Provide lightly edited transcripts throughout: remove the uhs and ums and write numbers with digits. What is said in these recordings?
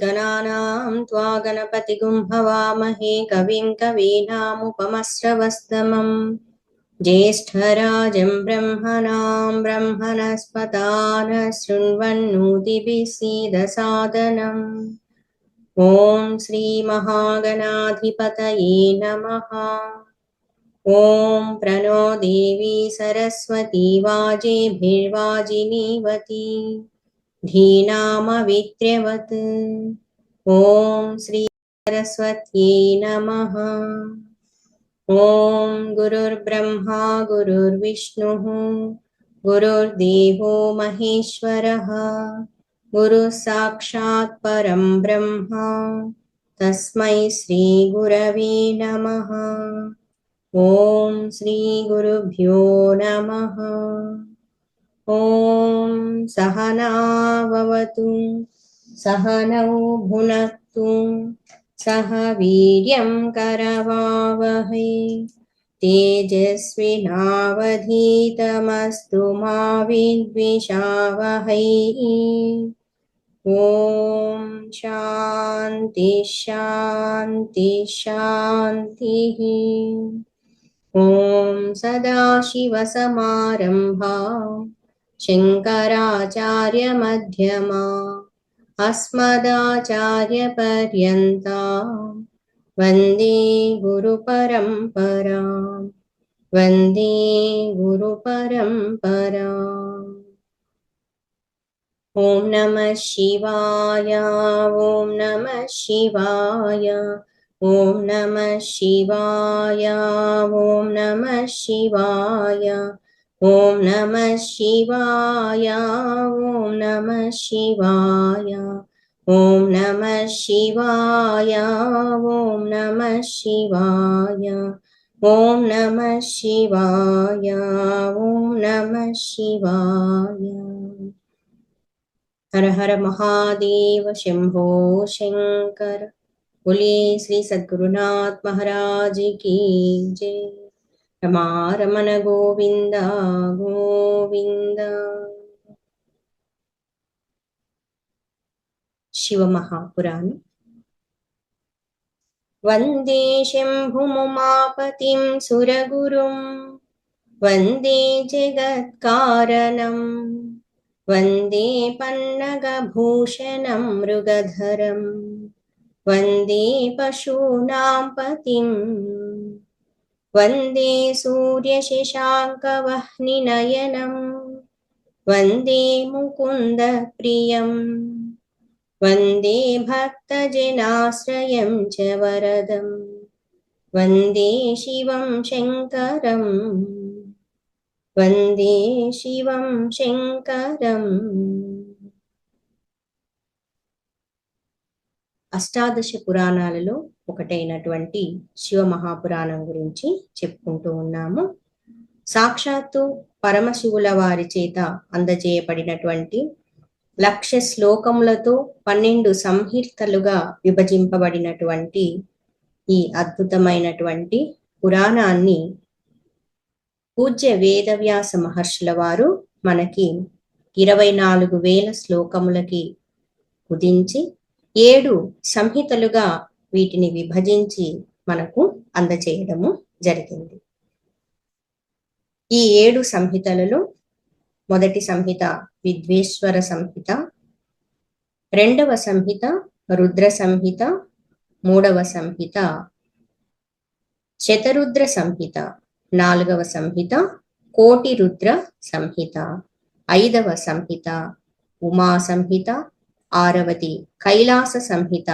गणानां त्वा गणपतिगुं हवामहे कविं कवीनामुपमश्रवस्तमम् ज्येष्ठराजं ब्रह्मणां ब्रह्मणस्पतान शृण्वन्नोतिभिः सीदसादनम्। ॐ श्रीमहागणाधिपतये नमः। ॐ प्रणो देवी सरस्वती वाजेभिर्वाजिनीवती धीनामवित्र्यवत्। ॐ श्री सरस्वत्यै नमः। ॐ गुरुर्ब्रह्मा गुरुर्विष्णुः गुरुर्देवो महेश्वरः गुरुः साक्षात् परं ब्रह्म तस्मै श्री गुरवे नमः। ॐ श्री गुरुभ्यो नमः। ॐ सहना भवतु सहनौ भुनक्तु सह वीर्यं करवावहै तेजस्विनावधीतमस्तु मा विद्विषावहै। ॐ शान्ति शान्ति शान्तिः। ॐ सदाशिवसमारम्भां शङ्कराचार्यमध्यमाम् अस्मदाचार्यपर्यन्तां वन्दे गुरुपरम्परां वन्दे गुरुपरम्पराम्। ॐ नमः शिवाय ॐ नमः शिवाय ॐ नमः शिवाय ॐ नमः शिवाय ॐ नमः शिवाय ॐ नमः शिवाय ॐ नमः शिवाय ॐ नमः शिवाय ॐ नमः शिवाय ॐ नमः शिवाय। हर हर महादेव शंभो शंकर। बोलिए श्री सद्गुरुनाथ महाराज की जय। रमारमण गोविंद गोविंद। शिव महापुराण। वंदे शंभुमुमापतिं सुरगुरुं वंदे जगत्कारणं वंदे पन्नगभूषणं मृगधरं वंदे पशूनां पतिं वंदे सूर्यशशाङ्कवह्निनयनं वंदे मुकुन्दप्रियं वंदे भक्तजनाश्रयं च वरदं वंदे शिवं शङ्करं वंदे शिवं शङ्करम्। అష్టాదశ పురాణాలలో ఒకటైనటువంటి శివ మహాపురాణం గురించి చెప్పుకుంటూ ఉన్నాము. సాక్షాత్తు పరమశివుల వారి చేత అందజేయబడినటువంటి 1,00,000 శ్లోకములతో 12 సంహితలుగా విభజింపబడినటువంటి ఈ అద్భుతమైనటువంటి పురాణాన్ని పూజ్య వేదవ్యాస మహర్షుల వారు మనకి 24,000 శ్లోకములకి కుదించి 7 సంహితలుగా వీటిని విభజించి మనకు అందచేయడము జరిగింది. ఈ 7 సంహితలలో మొదటి సంహిత విద్వేశ్వర సంహిత, రెండవ సంహిత రుద్ర సంహిత, మూడవ సంహిత శతరుద్ర సంహిత, నాలుగవ సంహిత కోటి రుద్ర సంహిత, ఐదవ సంహిత ఉమా సంహిత, ఆరవది కైలాస సంహిత,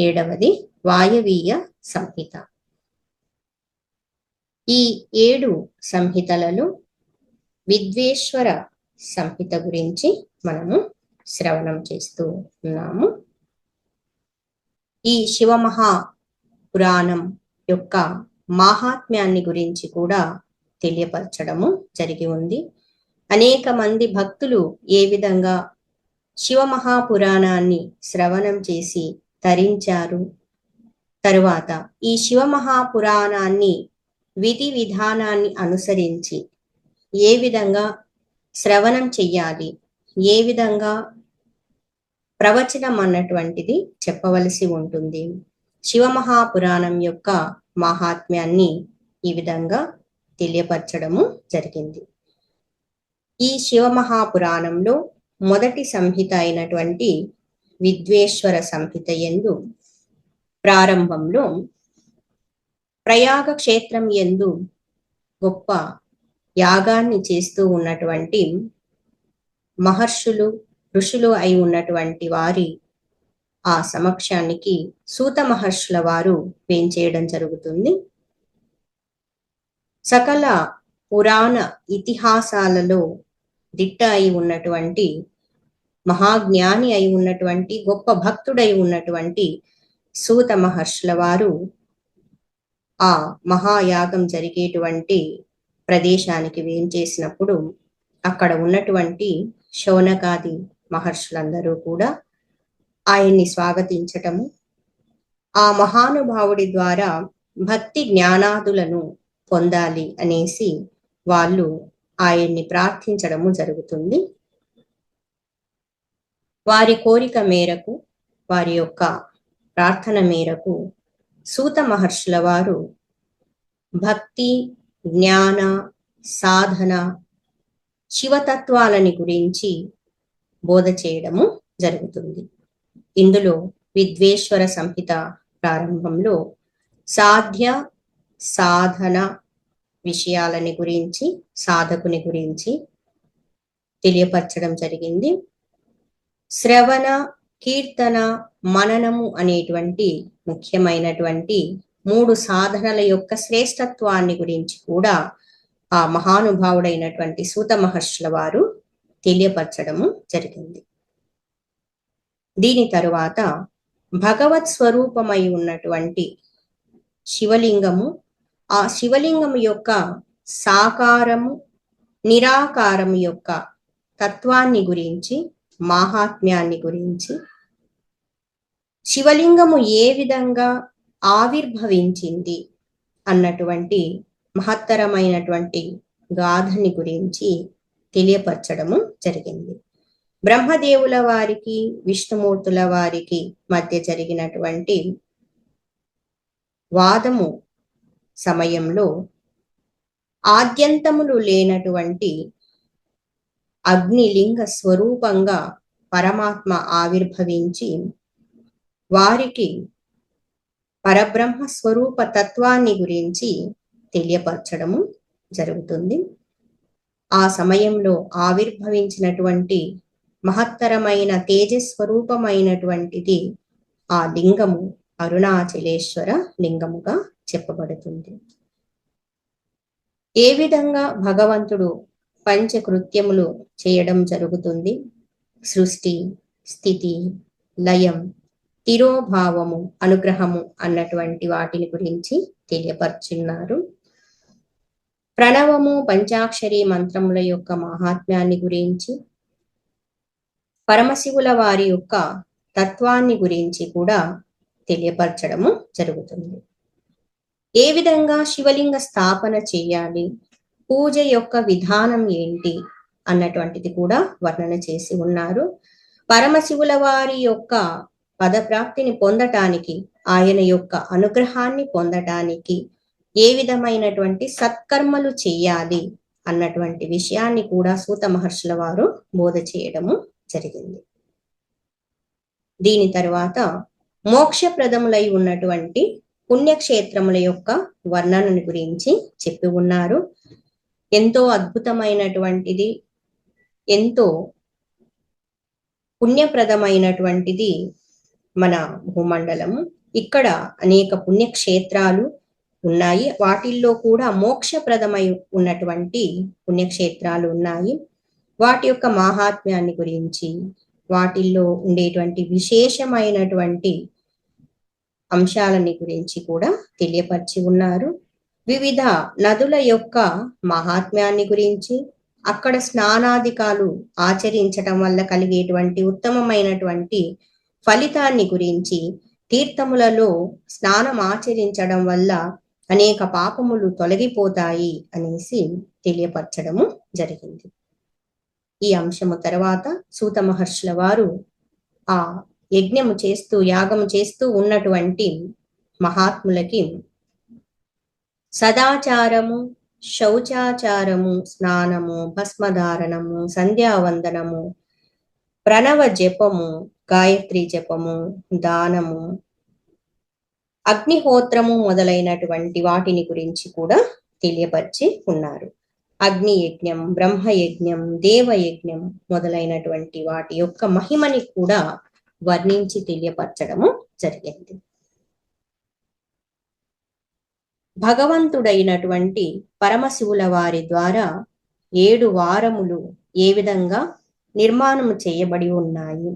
ఏడవది వాయవీయ సంహిత. ఈ 7 సంహితలలో విద్వేశ్వర సంహిత గురించి మనము శ్రవణం చేస్తూ ఉన్నాము. ఈ శివమహా పురాణం యొక్క మాహాత్మ్యాన్ని గురించి కూడా తెలియపరచడము జరిగి ఉంది. అనేక మంది భక్తులు ఏ విధంగా శివమహాపురాణాన్ని శ్రవణం చేసి తరించారు, తరువాత ఈ శివమహాపురాణాన్ని విధి విధానాన్ని అనుసరించి ఏ విధంగా శ్రవణం చెయ్యాలి, ఏ విధంగా ప్రవచనం అన్నటువంటిది చెప్పవలసి ఉంటుంది. శివమహాపురాణం యొక్క మాహాత్మ్యాన్ని ఈ విధంగా తెలియపరచడము జరిగింది. ఈ శివమహాపురాణంలో మొదటి సంహిత అయినటువంటి విద్వేశ్వర సంహిత యందు ప్రారంభంలో ప్రయాగ క్షేత్రం యందు గొప్ప యాగాన్ని చేస్తూ ఉన్నటువంటి మహర్షులు, ఋషులు అయి ఉన్నటువంటి వారి ఆ సమక్షానికి సూత మహర్షుల వారు వేంచేయడం జరుగుతుంది. సకల పురాణ ఇతిహాసాలలో దిట్ట అయి ఉన్నటువంటి, మహాజ్ఞాని అయి ఉన్నటువంటి, గొప్ప భక్తుడై ఉన్నటువంటి సూత మహర్షుల వారు ఆ మహాయాగం జరిగేటువంటి ప్రదేశానికి వేంచేసినప్పుడు అక్కడ ఉన్నటువంటి శౌనకాది మహర్షులందరూ కూడా ఆయన్ని స్వాగతించటము, ఆ మహానుభావుడి ద్వారా భక్తి జ్ఞానాదులను పొందాలి అనేసి వాళ్ళు ఆయన్ని ప్రార్థించడము జరుగుతుంది. వారి కోరిక మేరకు, వారి యొక్క ప్రార్థన మేరకు సూత మహర్షుల వారు భక్తి, జ్ఞాన, సాధన, శివతత్వాలని గురించి బోధ చేయడము జరుగుతుంది. ఇందులో విద్వేశ్వర సంహిత ప్రారంభంలో సాధ్య సాధన విషయాలని గురించి, సాధకుని గురించి తెలియపరచడం జరిగింది. శ్రవణ, కీర్తన, మననము అనేటువంటి ముఖ్యమైనటువంటి 3 సాధనల యొక్క శ్రేష్టత్వాన్ని గురించి కూడా ఆ మహానుభావుడైనటువంటి సూత మహర్షుల వారు తెలియపరచడము జరిగింది. దీని తరువాత భగవత్ స్వరూపమై ఉన్నటువంటి శివలింగము, ఆ శివలింగము యొక్క సాకారము, నిరాకారము యొక్క తత్వాన్ని గురించి, మాహాత్మ్యాన్ని గురించి, శివలింగము ఏ విధంగా ఆవిర్భవించింది అన్నటువంటి మహత్తరమైనటువంటి గాథని గురించి తెలియపరచడము జరిగింది. బ్రహ్మదేవుల వారికి, విష్ణుమూర్తుల వారికి మధ్య జరిగినటువంటి వాదము సమయంలో ఆద్యంతములు లేనటువంటి అగ్నిలింగ స్వరూపంగా పరమాత్మ ఆవిర్భవించి వారికి పరబ్రహ్మ స్వరూప తత్వాన్ని గురించి తెలియపరచడము జరుగుతుంది. ఆ సమయంలో ఆవిర్భవించినటువంటి మహత్తరమైన తేజస్వరూపమైనటువంటిది ఆ లింగము అరుణాచలేశ్వర లింగముగా చెప్పబడుతుంది. ఏ విధంగా భగవంతుడు పంచకృత్యములు చేయడం జరుగుతుంది? సృష్టి, స్థితి, లయం, తిరోభావము, అనుగ్రహము అన్నటువంటి వాటిని గురించి తెలియపరుచున్నారు. ప్రణవము, పంచాక్షరి మంత్రముల యొక్క మహాత్మ్యాన్ని గురించి, పరమశివుల వారి యొక్క తత్వాన్ని గురించి కూడా తెలియపరచడము జరుగుతుంది. ఏ విధంగా శివలింగ స్థాపన చేయాలి, పూజ యొక్క విధానం ఏంటి అన్నటువంటిది కూడా వర్ణన చేసి ఉన్నారు. పరమశివుల వారి యొక్క పదప్రాప్తిని పొందటానికి, ఆయన యొక్క అనుగ్రహాన్ని పొందటానికి ఏ విధమైనటువంటి సత్కర్మలు చేయాలి అన్నటువంటి విషయాన్ని కూడా సూత మహర్షుల వారు బోధ చేయడము జరిగింది. దీని తరువాత మోక్షప్రదములై ఉన్నటువంటి పుణ్యక్షేత్రముల యొక్క వర్ణనను గురించి చెప్పి ఉన్నారు. ఎంతో అద్భుతమైనటువంటిది, ఎంతో పుణ్యప్రదమైనటువంటిది మన భూమండలము. ఇక్కడ అనేక పుణ్యక్షేత్రాలు ఉన్నాయి. వాటిల్లో కూడా మోక్షప్రదమై ఉన్నటువంటి పుణ్యక్షేత్రాలు ఉన్నాయి. వాటి యొక్క మాహాత్మ్యాన్ని గురించి, వాటిల్లో ఉండేటువంటి విశేషమైనటువంటి అంశాలని గురించి కూడా తెలియపరిచి ఉన్నారు. వివిధ నదుల యొక్క మహాత్మ్యాన్ని గురించి, అక్కడ స్నానాధికాలు ఆచరించటం వల్ల కలిగేటువంటి ఉత్తమమైనటువంటి ఫలితాన్ని గురించి, తీర్థములలో స్నానం ఆచరించడం వల్ల అనేక పాపములు తొలగిపోతాయి అనేసి తెలియపరచడము జరిగింది. ఈ అంశము తర్వాత సూత మహర్షుల వారు ఆ యజ్ఞము చేస్తూ యాగము చేస్తూ ఉన్నటువంటి మహాత్ములకి సదాచారము, శౌచాచారము, స్నానము, భస్మధారణము, సంధ్యావందనము, ప్రణవ జపము, గాయత్రి జపము, దానము, అగ్నిహోత్రము మొదలైనటువంటి వాటిని గురించి కూడా తెలియపరిచి ఉన్నారు. అగ్ని యజ్ఞం, బ్రహ్మయజ్ఞం, దేవయజ్ఞం మొదలైనటువంటి వాటి యొక్క మహిమని కూడా వర్ణించి తెలియపరచడము జరిగింది. భగవంతుడైనటువంటి పరమశివుల వారి ద్వారా 7 వారములు ఏ విధంగా నిర్మాణము చేయబడి ఉన్నాయి,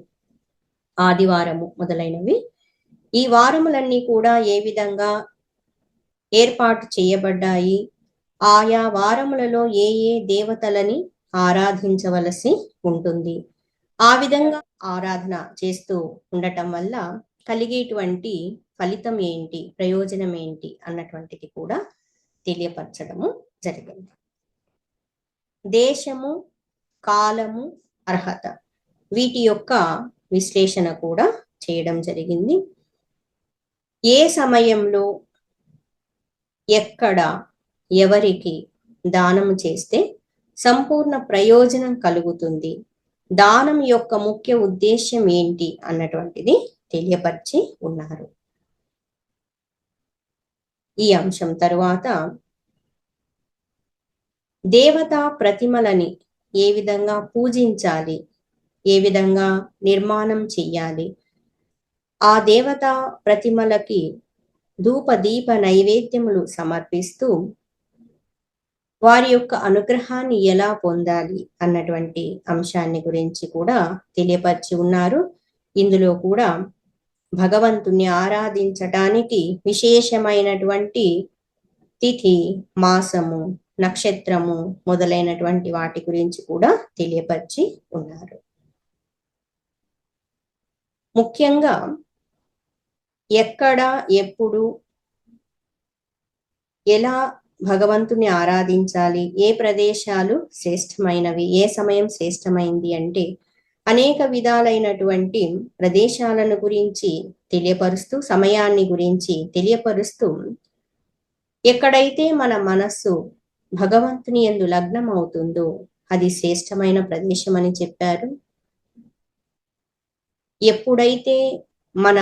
ఆదివారము మొదలైనవి. ఈ వారములన్నీ కూడా ఏ విధంగా ఏర్పాటు చేయబడ్డాయి, ఆయా వారములలో ఏ ఏ దేవతలని ఆరాధించవలసి ఉంటుంది, ఆ విధంగా ఆరాధన చేస్తూ ఉండటం వల్ల కలిగేటువంటి ఫలితం ఏంటి, ప్రయోజనం ఏంటి అన్నటువంటిది కూడా తెలియపరచడము జరిగింది. దేశము, కాలము, అర్హత వీటి యొక్క విశ్లేషణ కూడా చేయడం జరిగింది. ఏ సమయంలో ఎక్కడ ఎవరికి దానము చేస్తే సంపూర్ణ ప్రయోజనం కలుగుతుంది, దానం యొక్క ముఖ్య ఉద్దేశ్యం ఏంటి అన్నటువంటిది తెలియపరిచి ఉన్నారు. ఈ అంశం తరువాత దేవతా ప్రతిమలని ఏ విధంగా పూజించాలి, ఏ విధంగా నిర్మాణం చెయ్యాలి, ఆ దేవతా ప్రతిమలకి ధూప దీప నైవేద్యములు సమర్పిస్తూ వారి యొక్క అనుగ్రహాన్ని ఎలా పొందాలి అన్నటువంటి అంశాన్ని గురించి కూడా తెలియపరిచి ఉన్నారు. ఇందులో కూడా భగవంతుని ఆరాధించటానికి విశేషమైనటువంటి తిథి, మాసము, నక్షత్రము మొదలైనటువంటి వాటి గురించి కూడా తెలియపరిచి ఉన్నారు. ముఖ్యంగా ఎక్కడ, ఎప్పుడు, ఎలా భగవంతుని ఆరాధించాలి, ఏ ప్రదేశాలు శ్రేష్టమైనవి, ఏ సమయం శ్రేష్టమైంది అంటే అనేక విధాలైనటువంటి ప్రదేశాలను గురించి తెలియపరుస్తూ, సమయాన్ని గురించి తెలియపరుస్తూ, ఎక్కడైతే మన మనస్సు భగవంతుని యందు లగ్నం అవుతుందో అది శ్రేష్టమైన ప్రదేశం అని చెప్పారు. ఎప్పుడైతే మన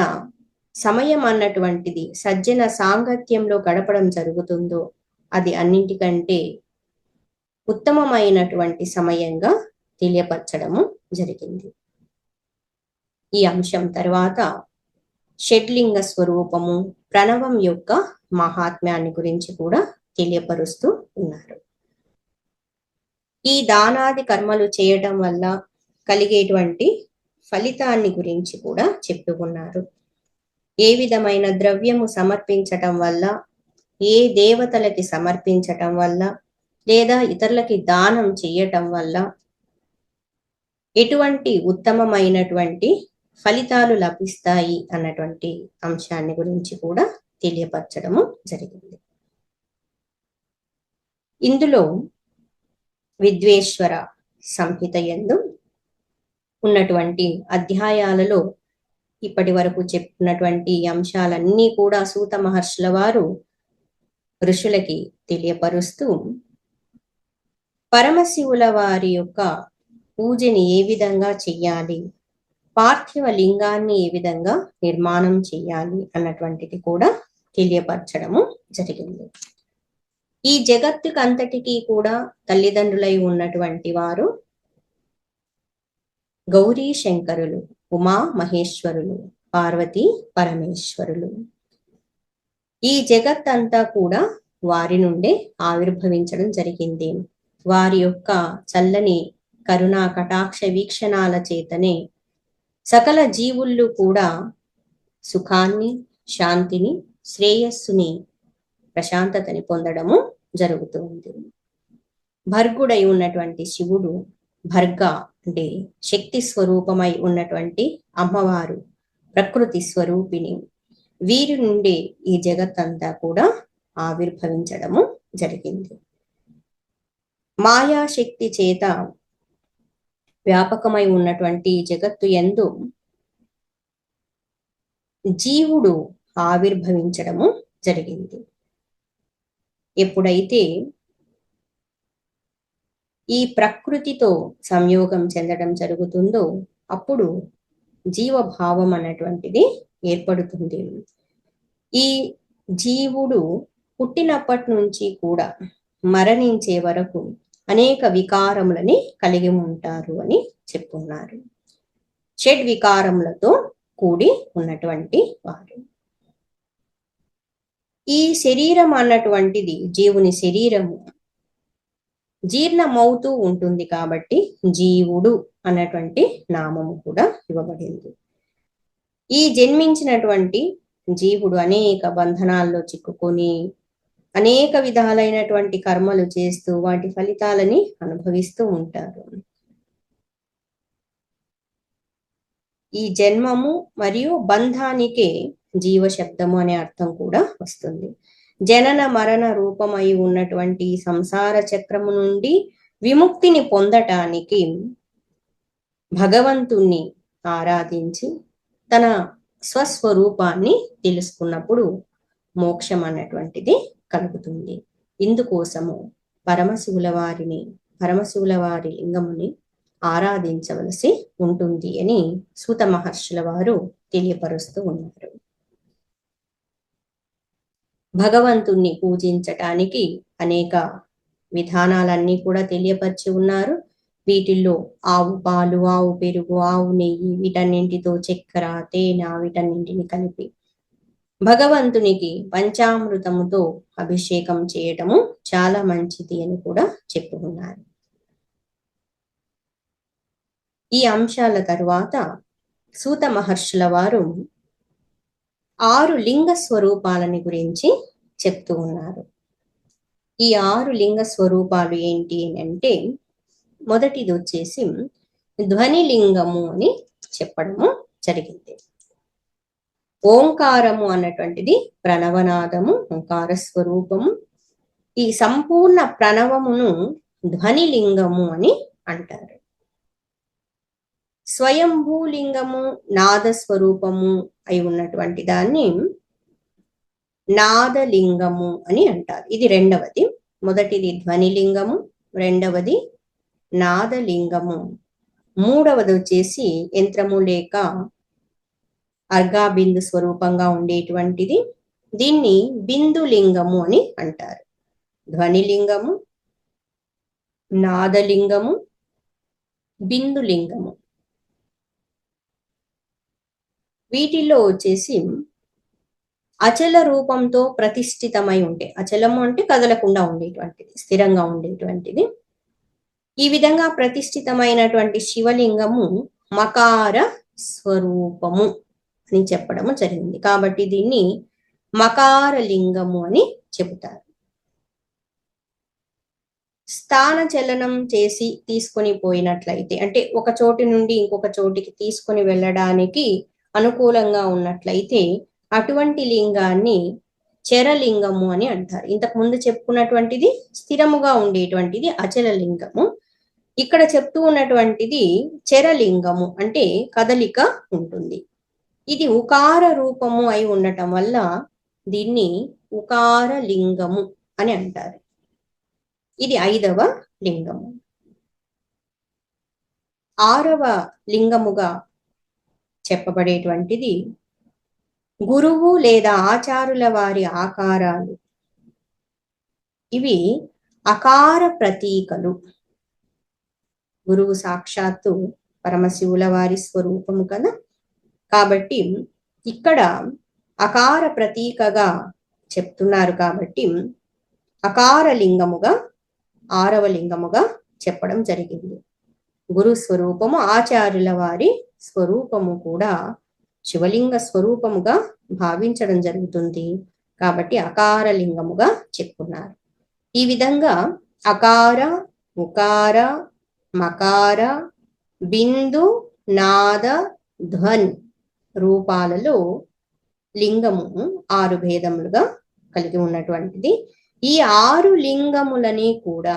సమయం అన్నటువంటిది సజ్జన సాంగత్యంలో గడపడం జరుగుతుందో అది అన్నింటికంటే ఉత్తమమైనటువంటి సమయంగా తెలియపరచడము జరిగింది. ఈ అంశం తర్వాత షడ్లింగ స్వరూపము, ప్రణవం యొక్క మహాత్మ్యాన్ని గురించి కూడా తెలియపరుస్తూ ఉన్నారు. ఈ దానాది కర్మలు చేయటం వల్ల కలిగేటువంటి ఫలితాన్ని గురించి కూడా చెప్పుకున్నారు. ఏ విధమైన ద్రవ్యము సమర్పించటం వల్ల, ఏ దేవతలకి సమర్పించటం వల్ల, లేదా ఇతరులకి దానం చేయటం వల్ల ఎటువంటి ఉత్తమమైనటువంటి ఫలితాలు లభిస్తాయి అన్నటువంటి అంశాన్ని గురించి కూడా తెలియపరచడము జరిగింది. ఇందులో విద్వేశ్వర సంహిత యందు ఉన్నటువంటి అధ్యాయాలలో ఇప్పటి వరకు చెప్పుకున్నటువంటి అంశాలన్నీ కూడా సూత మహర్షుల వారు ఋషులకి తెలియపరుస్తూ పరమశివుల వారి యొక్క పూజని ఏ విధంగా చెయ్యాలి, పార్థివ లింగాన్ని ఏ విధంగా నిర్మాణం చెయ్యాలి అన్నటువంటిది కూడా తెలియపరచడము జరిగింది. ఈ జగత్తుకంతటికీ కూడా తల్లిదండ్రులై ఉన్నటువంటి వారు గౌరీ శంకరులు, ఉమా మహేశ్వరులు, పార్వతీ పరమేశ్వరులు. ఈ జగత్ అంతా కూడా వారి నుండే ఆవిర్భవించడం జరిగింది. వారి యొక్క చల్లని కరుణా కటాక్ష వీక్షణాల చేతనే సకల జీవుళ్ళు కూడా సుఖాన్ని, శాంతిని, శ్రేయస్సుని, ప్రశాంతతని పొందడము జరుగుతుంది. భర్గుడై ఉన్నటువంటి శివుడు, భర్గ అంటే శక్తి స్వరూపమై ఉన్నటువంటి అమ్మవారు ప్రకృతి స్వరూపిణి. వీరి నుండి ఈ జగత్తంతా కూడా ఆవిర్భవించడము జరిగింది. మాయాశక్తి చేత వ్యాపకమై ఉన్నటువంటి జగత్తు యందు జీవుడు ఆవిర్భవించడము జరిగింది. ఎప్పుడైతే ఈ ప్రకృతితో సంయోగం చెందడం జరుగుతుందో అప్పుడు జీవభావం అన్నటువంటిది ఏర్పడుతుంది. ఈ జీవుడు పుట్టినప్పటి నుంచి కూడా మరణించే వరకు అనేక వికారములని కలిగి ఉంటారు అని చెప్పున్నారు. షడ్ వికారములతో కూడి ఉన్నటువంటి వారు. ఈ శరీరం అన్నటువంటిది జీవుని శరీరము జీర్ణమవుతూ ఉంటుంది కాబట్టి జీవుడు అన్నటువంటి నామము కూడా ఇవ్వబడింది. ఈ జన్మించినటువంటి జీవుడు అనేక బంధనాల్లో చిక్కుకొని అనేక విధాలైనటువంటి కర్మలు చేస్తూ వాటి ఫలితాలని అనుభవిస్తూ ఉంటారు. ఈ జన్మము మరియు బంధానికే జీవ శబ్దము అనే అర్థం కూడా వస్తుంది. జనన మరణ రూపమై ఉన్నటువంటి సంసార చక్రము నుండి విముక్తిని పొందటానికి భగవంతుణ్ణి ఆరాధించి తన స్వస్వరూపాన్ని తెలుసుకున్నప్పుడు మోక్షం అన్నటువంటిది కలుగుతుంది. ఇందుకోసము పరమశివుల వారి లింగముని ఆరాధించవలసి ఉంటుంది అని సూత మహర్షుల వారు తెలియపరుస్తూ ఉన్నారు. భగవంతుణ్ణి పూజించటానికి అనేక విధానాలన్నీ కూడా తెలియపరిచి ఉన్నారు. వీటిల్లో ఆవు పాలు, ఆవు పెరుగు, ఆవు నెయ్యి, వీటన్నింటితో చక్కెర, తేనె, వీటన్నింటిని కలిపి భగవంతునికి పంచామృతముతో అభిషేకం చేయటము చాలా మంచిది అని కూడా చెప్పుకున్నారు. ఈ అంశాల తరువాత సూత మహర్షుల వారు 6 లింగ స్వరూపాలని గురించి చెప్తూ ఉన్నారు. ఈ 6 లింగ స్వరూపాలు ఏంటి అంటే మొదటిది వచ్చేసి ధ్వని లింగము అని చెప్పడము జరిగింది. ఓంకారము అన్నటువంటిది ప్రణవనాదము, ఓంకార స్వరూపము. ఈ సంపూర్ణ ప్రణవమును ధ్వని లింగము అని అంటారు. స్వయంభూలింగము నాద స్వరూపము అయి ఉన్నటువంటి దాన్ని నాదలింగము అని అంటారు. ఇది రెండవది. మొదటిది ధ్వనిలింగము, రెండవది నాదలింగము, మూడవది వచ్చేసి యంత్రము లేక అర్గాబిందు స్వరూపంగా ఉండేటువంటిది. దీన్ని బిందులింగము అని అంటారు. ధ్వనిలింగము, నాదలింగము, బిందులింగము. వీటిల్లో వచ్చేసి అచల రూపంతో ప్రతిష్ఠితమై ఉంటే, అచలము అంటే కదలకుండా ఉండేటువంటిది, స్థిరంగా ఉండేటువంటిది. ఈ విధంగా ప్రతిష్ఠితమైనటువంటి శివలింగము మకార స్వరూపము అని చెప్పడము జరిగింది. కాబట్టి దీన్ని మకార లింగము అని చెబుతారు. స్థాన చలనం చేసి తీసుకొని పోయినట్లయితే, అంటే ఒక చోటి నుండి ఇంకొక చోటికి తీసుకొని వెళ్ళడానికి అనుకూలంగా ఉన్నట్లయితే అటువంటి లింగాన్ని చరలింగము అని అంటారు. ఇంతకు ముందు చెప్పుకున్నటువంటిది స్థిరముగా ఉండేటువంటిది అచల లింగము. ఇక్కడ చెప్తూ ఉన్నటువంటిది చరలింగము, అంటే కదలిక ఉంటుంది. ఇది ఉకార రూపము అయి ఉండటం వల్ల దీన్ని ఉకార లింగము అని అంటారు. ఇది 5వ లింగము. 6వ లింగముగా చెప్పబడేటువంటిది గురువు లేదా ఆచారుల వారి ఆకారాలు. ఇవి అకార ప్రతీకలు. గురువు సాక్షాత్తు పరమశివుల వారి స్వరూపము కదా, కాబట్టి ఇక్కడ అకార ప్రతీకగా చెప్తున్నారు. కాబట్టి అకార లింగముగా 6వ లింగముగా చెప్పడం జరిగింది. గురు స్వరూపము, ఆచార్యుల వారి స్వరూపము కూడా శివలింగ స్వరూపముగా భావించడం జరుగుతుంది. కాబట్టి అకార లింగముగా చెప్పుకున్నారు. ఈ విధంగా అకార, ఉకార, మకార, బిందు, నాద, ధ్వని రూపాలలో లింగము 6 భేదములుగా కలిగి ఉన్నటువంటిది. ఈ 6 లింగములని కూడా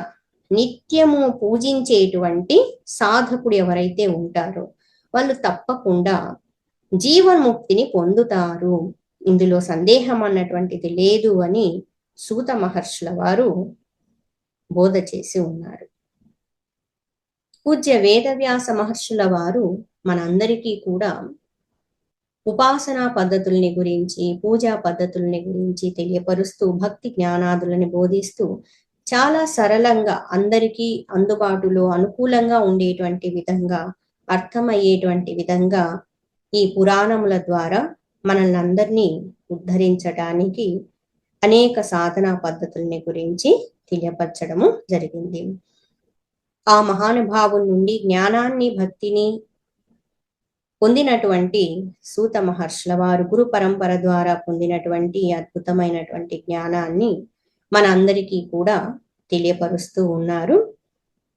నిత్యము పూజించేటువంటి సాధకుడు ఎవరైతే ఉంటారో వాళ్ళు తప్పకుండా జీవన్ముక్తిని పొందుతారు. ఇందులో సందేహం అన్నటువంటిది లేదు అని సూత మహర్షుల వారు బోధ చేసి ఉన్నారు. పూజ్య వేదవ్యాస మహర్షుల వారు మనందరికీ కూడా ఉపాసనా పద్ధతుల్ని గురించి, పూజా పద్ధతుల్ని గురించి తెలియపరుస్తూ భక్తి జ్ఞానాదులని బోధిస్తూ చాలా సరళంగా అందరికీ అందుబాటులో అనుకూలంగా ఉండేటువంటి విధంగా, అర్థమయ్యేటువంటి విధంగా ఈ పురాణముల ద్వారా మనల్ని అందరినీ ఉద్ధరించడానికి అనేక సాధనా పద్ధతుల్ని గురించి తెలియపరచడము జరిగింది. ఆ మహానుభావుల నుండి జ్ఞానాన్ని, భక్తిని పొందినటువంటి సూత మహర్షుల వారు గురు పరంపర ద్వారా పొందినటువంటి అద్భుతమైనటువంటి జ్ఞానాన్ని మన అందరికీ కూడా తెలియపరుస్తూ ఉన్నారు.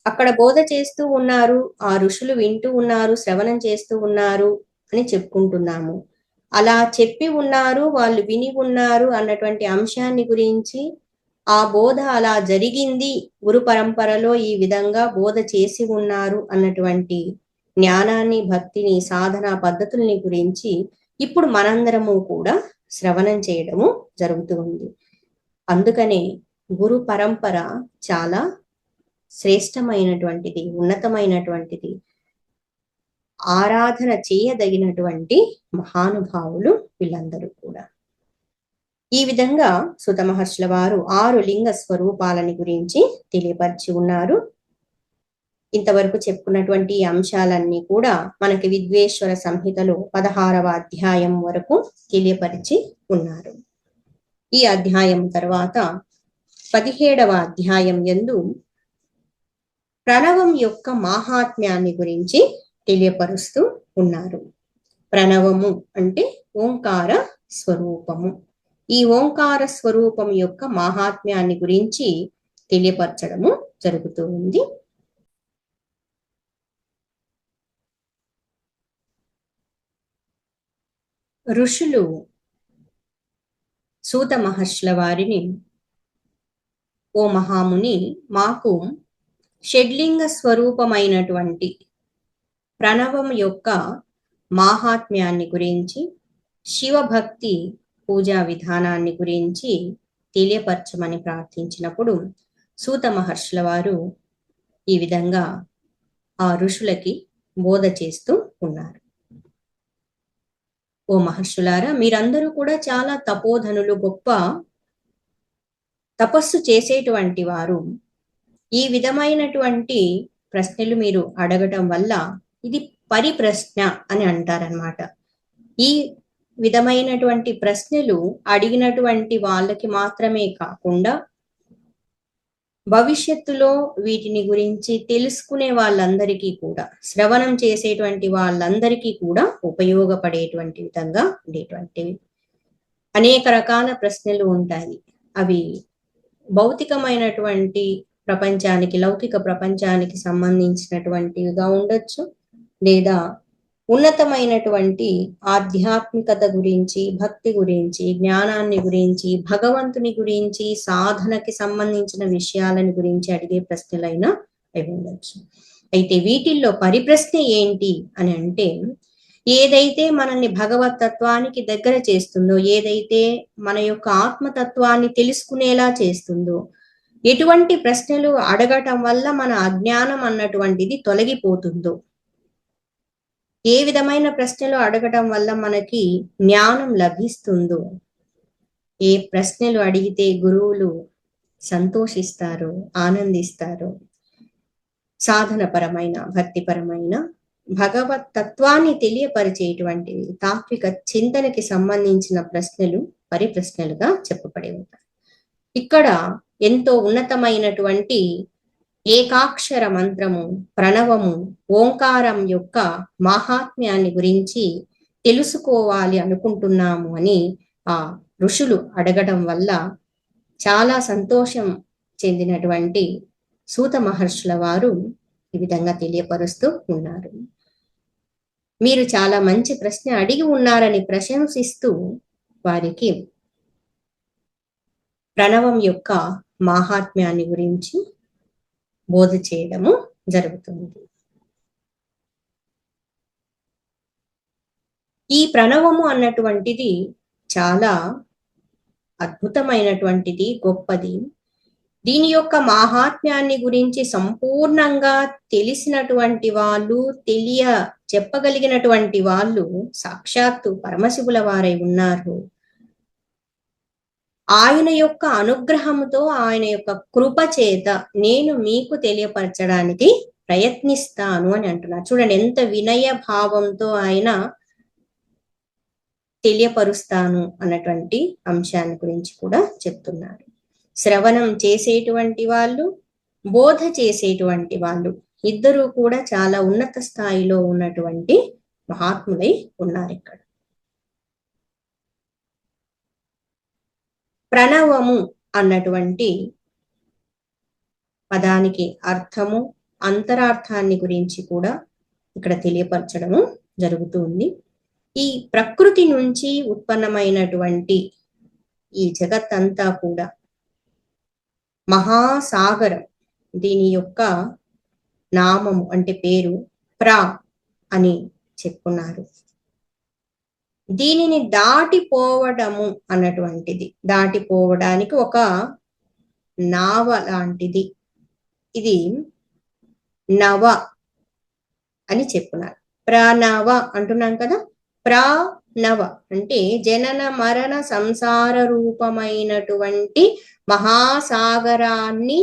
అక్కడ బోధ చేస్తూ ఉన్నారు, ఆ ఋషులు వింటూ ఉన్నారు, శ్రవణం చేస్తూ ఉన్నారు అని చెప్పుకుంటున్నాము. అలా చెప్పి ఉన్నారు, వాళ్ళు విని ఉన్నారు అన్నటువంటి అంశాన్ని గురించి, ఆ బోధ అలా జరిగింది, గురు పరంపరలో ఈ విధంగా బోధ చేసి ఉన్నారు అన్నటువంటి జ్ఞానాన్ని, భక్తిని, సాధనా పద్ధతుల్ని గురించి ఇప్పుడు మనందరము కూడా శ్రవణం చేయడము జరుగుతూ ఉంది. అందుకనే గురు పరంపర చాలా శ్రేష్టమైనటువంటిది, ఉన్నతమైనటువంటిది, ఆరాధన చేయదగినటువంటి మహానుభావులు వీళ్ళందరూ కూడా. ఈ విధంగా సుత మహర్షుల వారు 6 లింగ స్వరూపాలని గురించి తెలియపరిచి ఉన్నారు. ఇంతవరకు చెప్పుకున్నటువంటి అంశాలన్నీ కూడా మనకి విద్వేశ్వర సంహితలో 16వ అధ్యాయం వరకు తెలియపరిచి ఉన్నారు. ఈ అధ్యాయం తర్వాత 17వ అధ్యాయం యందు ప్రణవం యొక్క మాహాత్మ్యాన్ని గురించి తెలియపరుస్తూ ఉన్నారు. ప్రణవము అంటే ఓంకార స్వరూపము. ఈ ఓంకార స్వరూపం యొక్క మాహాత్మ్యాన్ని గురించి తెలియపరచడము జరుగుతూ ఉంది. ఋషులు సూత మహర్షుల వారిని, ఓ మహాముని, మాకు షడ్లింగ స్వరూపమైనటువంటి ప్రణవం యొక్క మాహాత్మ్యాన్ని గురించి, శివభక్తి పూజా విధానాన్ని గురించి తెలియపరచమని ప్రార్థించినప్పుడు సూత మహర్షుల వారు ఈ విధంగా ఆ ఋషులకి బోధ చేస్తూ ఉన్నారు. ఓ మహర్షులారా, మీరందరూ కూడా చాలా తపోధనులు, గొప్ప తపస్సు చేసేటువంటి వారు. ఈ విధమైనటువంటి ప్రశ్నలు మీరు అడగటం వల్ల ఇది పరిప్రశ్న అని అంటారనమాట. ఈ విధమైనటువంటి ప్రశ్నలు అడిగినటువంటి వాళ్ళకి మాత్రమే కాకుండా భవిష్యత్తులో వీటిని గురించి తెలుసుకునే వాళ్ళందరికీ కూడా, శ్రవణం చేసేటువంటి వాళ్ళందరికీ కూడా ఉపయోగపడేటువంటి విధంగా ఉండేటువంటివి. అనేక రకాల ప్రశ్నలు ఉంటాయి. అవి భౌతికమైనటువంటి ప్రపంచానికి, లౌకిక ప్రపంచానికి సంబంధించినటువంటివిగా ఉండొచ్చు, లేదా ఉన్నతమైనటువంటి ఆధ్యాత్మికత గురించి, భక్తి గురించి, జ్ఞానాన్ని గురించి, భగవంతుని గురించి, సాధనకి సంబంధించిన విషయాలను గురించి అడిగే ప్రశ్నలైనా అవి ఉండొచ్చు. అయితే వీటిల్లో పరిప్రశ్న ఏంటి అని అంటే, ఏదైతే మనల్ని భగవత్ తత్వానికి దగ్గర చేస్తుందో, ఏదైతే మన యొక్క ఆత్మతత్వాన్ని తెలుసుకునేలా చేస్తుందో, ఎటువంటి ప్రశ్నలు అడగటం వల్ల మన అజ్ఞానం అన్నటువంటిది తొలగిపోతుందో, ఏ విధమైన ప్రశ్నలు అడగటం వల్ల మనకి జ్ఞానం లభిస్తుందో, ఏ ప్రశ్నలు అడిగితే గురువులు సంతోషిస్తారు, ఆనందిస్తారు, సాధనపరమైన, భక్తిపరమైన, భగవత్ తత్వాన్ని తెలియపరిచేటువంటివి, తాత్విక చింతనకి సంబంధించిన ప్రశ్నలు పరిప్రశ్నలుగా చెప్పబడి ఉంటాయి. ఇక్కడ ఎంతో ఉన్నతమైనటువంటి ఏకాక్షర మంత్రము, ప్రణవము, ఓంకారం యొక్క మాహాత్మ్యాన్ని గురించి తెలుసుకోవాలి అనుకుంటున్నాము అని ఆ ఋషులు అడగడం వల్ల చాలా సంతోషం చెందినటువంటి సూత మహర్షుల వారు ఈ విధంగా తెలియపరుస్తూ ఉన్నారు. మీరు చాలా మంచి ప్రశ్న అడిగి ఉన్నారని ప్రశంసిస్తూ వారికి ప్రణవం యొక్క మాహాత్మ్యాన్ని గురించి బోధ చేయడము జరుగుతుంది. ఈ ప్రణవము అన్నటువంటిది చాలా అద్భుతమైనటువంటిది, గొప్పది. దీని యొక్క మాహాత్మ్యాన్ని గురించి సంపూర్ణంగా తెలిసినటువంటి వాళ్ళు, చెప్పగలిగినటువంటి వాళ్ళు సాక్షాత్తు పరమశివుల వారై ఉన్నారు. ఆయన యొక్క అనుగ్రహంతో, ఆయన యొక్క కృప చేత నేను మీకు తెలియపరచడానికి ప్రయత్నిస్తాను అని అంటున్నారు. చూడండి ఎంత వినయ భావంతో ఆయన తెలియపరుస్తాను అన్నటువంటి అంశాన్ని గురించి కూడా చెప్తున్నారు. శ్రవణం చేసేటువంటి వాళ్ళు, బోధ చేసేటువంటి వాళ్ళు ఇద్దరూ కూడా చాలా ఉన్నత స్థాయిలో ఉన్నటువంటి మహాత్ములై ఉన్నారు ఇక్కడ. ప్రణవము అన్నటువంటి పదానికి అర్థము, అంతరార్థాన్ని గురించి కూడా ఇక్కడ తెలియపరచడము జరుగుతుంది. ఈ ప్రకృతి నుంచి ఉత్పన్నమైనటువంటి ఈ జగత్తంతా కూడా మహాసాగరం. దీని యొక్క నామము అంటే పేరు ప్రా అని చెప్పున్నారు. దీనిని దాటిపోవడము అన్నటువంటిది, దాటిపోవడానికి ఒక నావ లాంటిది. ఇది నవ అని చెప్పున్నారు. ప్రణవ అంటున్నాం కదా, ప్రణవ అంటే జనన మరణ సంసార రూపమైనటువంటి మహాసాగరాన్ని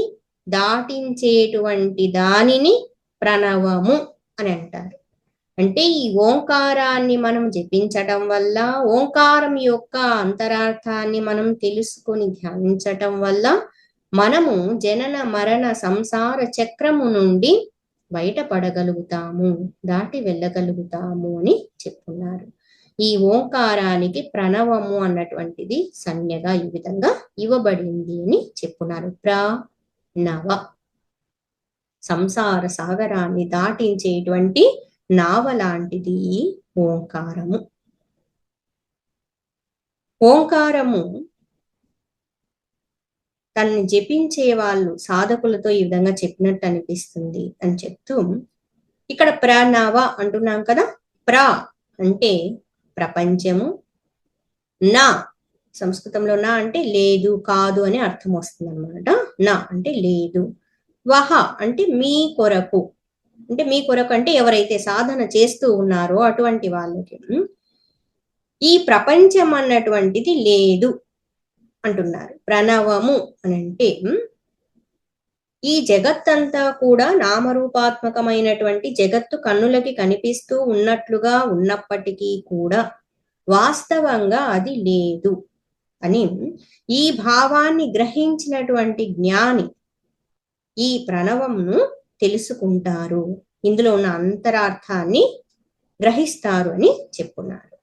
దాటించేటువంటి దానిని ప్రణవము అని అంటారు. అంటే ఈ ఓంకారాన్ని మనం జపించటం వల్ల, ఓంకారం యొక్క అంతరార్థాన్ని మనం తెలుసుకొని ధ్యానించటం వల్ల మనము జనన మరణ సంసార చక్రము నుండి బయటపడగలుగుతాము, దాటి వెళ్ళగలుగుతాము అని చెప్తున్నారు. ఈ ఓంకారానికి ప్రణవము అన్నటువంటిది సంజ్ఞగా ఈ విధంగా ఇవ్వబడింది అని చెప్పున్నారు. ప్రణవ సంసార సాగరాన్ని దాటించేటువంటి నావ లాంటిది ఓంకారము. ఓంకారము తనని జపించే వాళ్ళు సాధకులతో ఈ విధంగా చెప్పినట్టు అనిపిస్తుంది అని చెప్తూ, ఇక్కడ ప్రణవ అంటున్నాం కదా, ప్ర అంటే ప్రపంచము, నా సంస్కృతంలో నా అంటే లేదు, కాదు అని అర్థం వస్తుంది అనమాట. నా అంటే లేదు, వహ అంటే మీ కొరకు, అంటే మీ కొరకు అంటే ఎవరైతే సాధన చేస్తూ ఉన్నారో అటువంటి వాళ్ళకి. ఈ ప్రపంచం అన్నటువంటిది లేదు అంటున్నారు. ప్రణవము అని అంటే ఈ జగత్తంతా కూడా నామరూపాత్మకమైనటువంటి జగత్తు కన్నులకి కనిపిస్తూ ఉన్నట్లుగా ఉన్నప్పటికీ కూడా వాస్తవంగా అది లేదు అని ఈ భావాన్ని గ్రహించినటువంటి జ్ఞాని ఈ ప్రణవంను తెలుసుకుంటారు, ఇందులో ఉన్న అంతరార్థాన్ని గ్రహిస్తారు అని చెప్పున్నారు.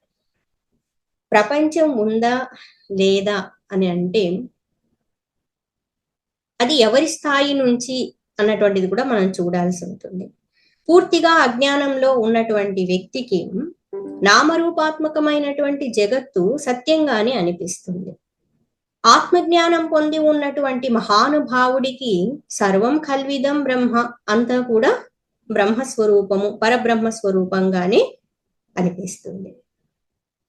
ప్రపంచం ఉందా లేదా అని అంటే అది ఎవరి స్థాయి నుంచి అన్నటువంటిది కూడా మనం చూడాల్సి ఉంటుంది. పూర్తిగా అజ్ఞానంలో ఉన్నటువంటి వ్యక్తికి నామరూపాత్మకమైనటువంటి జగత్తు సత్యంగానే అనిపిస్తుంది. ఆత్మజ్ఞానం పొంది ఉన్నటువంటి మహానుభావుడికి సర్వం కల్విదం బ్రహ్మ, అంతా కూడా బ్రహ్మస్వరూపము, పరబ్రహ్మ స్వరూపంగానే అనిపిస్తుంది.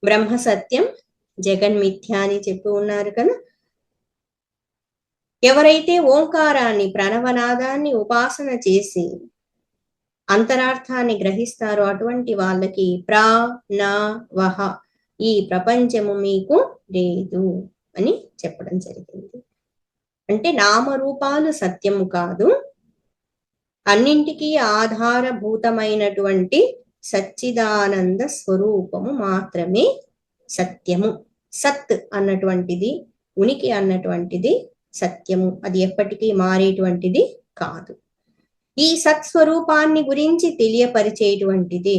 బ్రహ్మ సత్యం, జగన్మిథ్య అని చెప్పి ఉన్నారు కదా. ఎవరైతే ఓంకారాన్ని, ప్రణవనాదాన్ని ఉపాసన చేసి అంతరార్థాన్ని గ్రహిస్తారో అటువంటి వాళ్ళకి ప్రణవః, ఈ ప్రపంచము మీకు లేదు అని చెప్పడం జరిగింది. అంటే నామరూపాలు సత్యము కాదు, అన్నింటికీ ఆధారభూతమైనటువంటి సచ్చిదానంద స్వరూపము మాత్రమే సత్యము. సత్ అన్నటువంటిది, ఉనికి అన్నటువంటిది సత్యము, అది ఎప్పటికీ మారేటువంటిది కాదు. ఈ సత్స్వరూపాన్ని గురించి తెలియపరిచేటువంటిది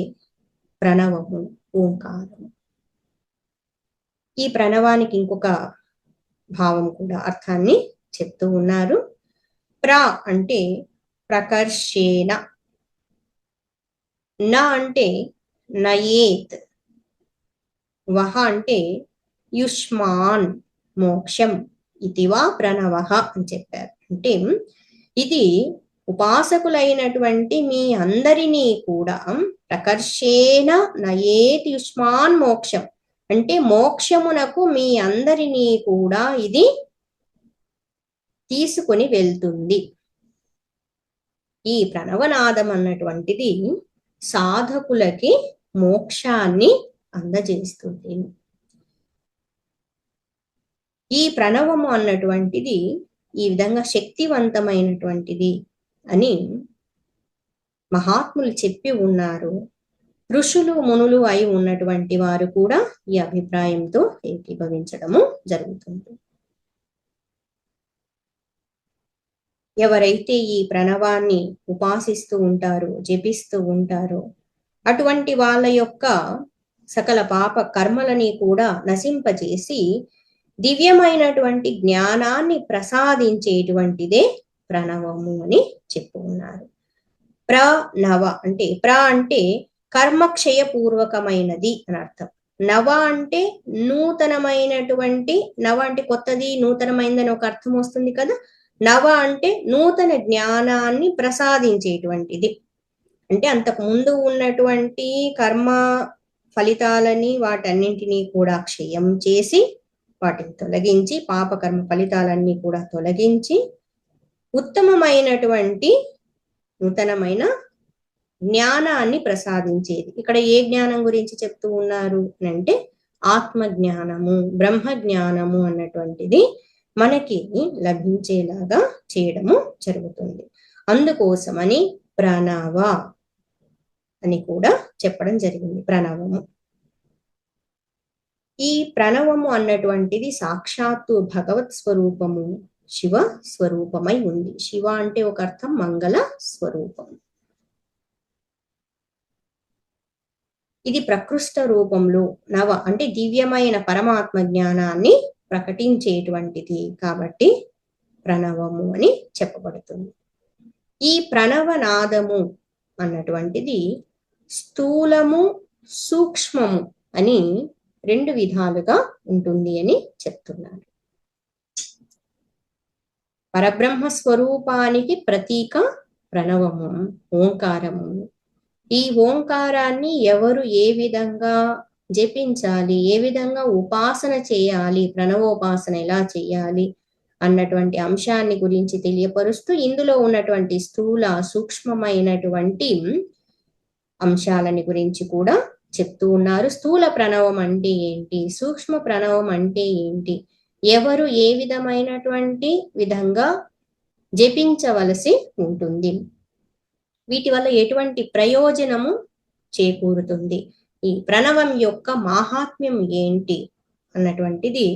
ప్రణవము, ఓంకారము. ఈ ప్రణవానికి ఇంకొక భావం కూడా, అర్థాన్ని చెప్తూ ఉన్నారు. ప్ర అంటే ప్రకర్షేణ, న అంటే నయేత్, వహ అంటే యుష్మాన్ మోక్షం, ఇతివా ప్రణవః అని చెప్పారు. అంటే ఇది ఉపాసకులైనటువంటి మీ అందరినీ కూడా ప్రకర్షేణ నయేతి యుష్మాన్ మోక్షం, అంటే మోక్షమునకు మీ అందరినీ కూడా ఇది తీసుకొని వెళ్తుంది. ఈ ప్రణవనాదం అన్నటువంటిది సాధకులకి మోక్షాన్ని అందజేస్తుంది. ఈ ప్రణవము అన్నటువంటిది ఈ విధంగా శక్తివంతమైనటువంటిది అని మహాత్ములు చెప్పి ఉన్నారు. ఋషులు మునులు అయి ఉన్నటువంటి వారు కూడా ఈ అభిప్రాయంతో ఏకీభవించడము జరుగుతుంది. ఎవరైతే ఈ ప్రణవాన్ని ఉపాసిస్తూ ఉంటారో, జపిస్తూ ఉంటారో, అటువంటి వాళ్ళ యొక్క సకల పాప కర్మలని కూడా నశింపజేసి దివ్యమైనటువంటి జ్ఞానాన్ని ప్రసాదించేటువంటిదే ప్రణవము అని చెప్పు ఉన్నారు. ప్రణవ అంటే అంటే కర్మక్షయపూర్వకమైనది అని అర్థం. నవ అంటే నూతనమైనటువంటి, నవ అంటే కొత్తది, నూతనమైనదని ఒక అర్థం వస్తుంది కదా. నవ అంటే నూతన జ్ఞానాన్ని ప్రసాదించేటువంటిది. అంటే అంతకు ముందు ఉన్నటువంటి కర్మ ఫలితాలని వాటన్నింటినీ కూడా క్షయం చేసి, వాటిని తొలగించి, పాపకర్మ ఫలితాలన్నీ కూడా తొలగించి ఉత్తమమైనటువంటి నూతనమైన జ్ఞానాన్ని ప్రసాదించేది. ఇక్కడ ఏ జ్ఞానం గురించి చెప్తూ ఉన్నారు అంటే ఆత్మ జ్ఞానము, బ్రహ్మ జ్ఞానము అన్నటువంటిది మనకి లభించేలాగా చేయడము జరుగుతుంది. అందుకోసమని ప్రణవ అని కూడా చెప్పడం జరిగింది. ప్రణవము, ఈ ప్రణవము అన్నటువంటిది సాక్షాత్తు భగవత్ స్వరూపము, శివ స్వరూపమై ఉంది. శివ అంటే ఒక అర్థం మంగళ స్వరూపం. ఇది ప్రకృష్ట రూపంలో నవ అంటే దివ్యమైన పరమాత్మ జ్ఞానాన్ని ప్రకటించేటువంటిది కాబట్టి ప్రణవము అని చెప్పబడుతుంది. ఈ ప్రణవనాదము అన్నటువంటిది స్థూలము, సూక్ష్మము అని రెండు విధాలుగా ఉంటుంది అని చెప్తున్నారు. పరబ్రహ్మ స్వరూపానికి ప్రతీక ప్రణవము, ఓంకారము. ఈ ఓంకారాన్ని ఎవరు ఏ విధంగా జపించాలి, ఏ విధంగా ఉపాసన చేయాలి, ప్రణవోపాసన ఎలా చేయాలి అన్నటువంటి అంశాన్ని గురించి తెలియపరుస్తూ ఇందులో ఉన్నటువంటి స్థూల సూక్ష్మమైనటువంటి అంశాలని గురించి కూడా చెప్తూ ఉన్నారు. స్థూల ప్రణవం అంటే ఏంటి, సూక్ష్మ ప్రణవం అంటే ఏంటి, ఎవరు ఏ విధమైనటువంటి విధంగా జపించవలసి ఉంటుంది, వీటి వల్ల ఎటువంటి ప్రయోజనము చేకూరుతుంది, ఈ ప్రణవం యొక్క మాహాత్మ్యం ఏంటి అన్నటువంటిది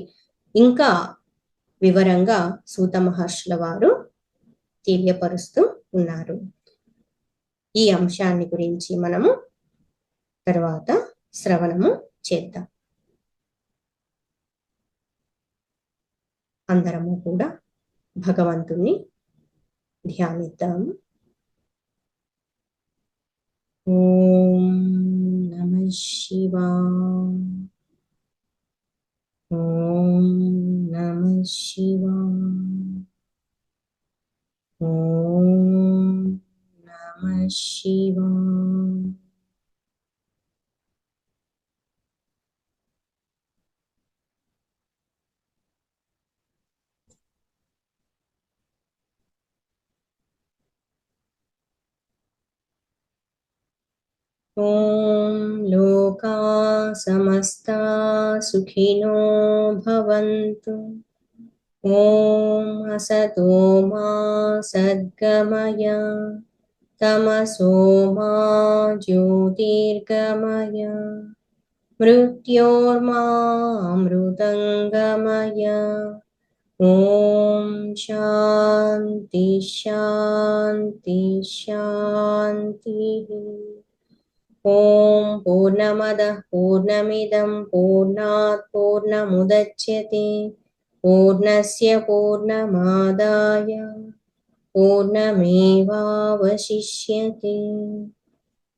ఇంకా వివరంగా సూత మహర్షుల వారు తెలియపరుస్తూ ఉన్నారు. ఈ అంశాన్ని గురించి మనము తర్వాత శ్రవణము చేద్దాం. అందరము కూడా భగవంతుని ధ్యానిద్దాము. ఓం నమః శివాయ. ఓం నమః శివాయ. ఓం నమః శివాయ. ఓం లోకా సమస్తా సుఖినో భవంతు. ఓం అసతో మా సద్గమయ, తమసో మా జ్యోతిర్గమయ, మృత్యోర్మా అమృతంగమయ. ఓం శాంతి శాంతి శాంతి. ఓం పూర్ణమదః పూర్ణమిదం పూర్ణాత్ పూర్ణముదచ్యతే పూర్ణస్య పూర్ణమాదాయ పూర్ణమేవావశిష్యతే.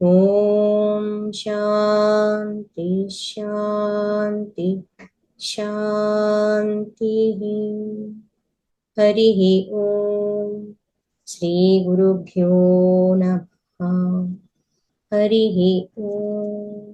ఓం శాంతి శాంతి శాంతి. హరి ఓం. శ్రీ గురుభ్యో నమః. హరి ఓం.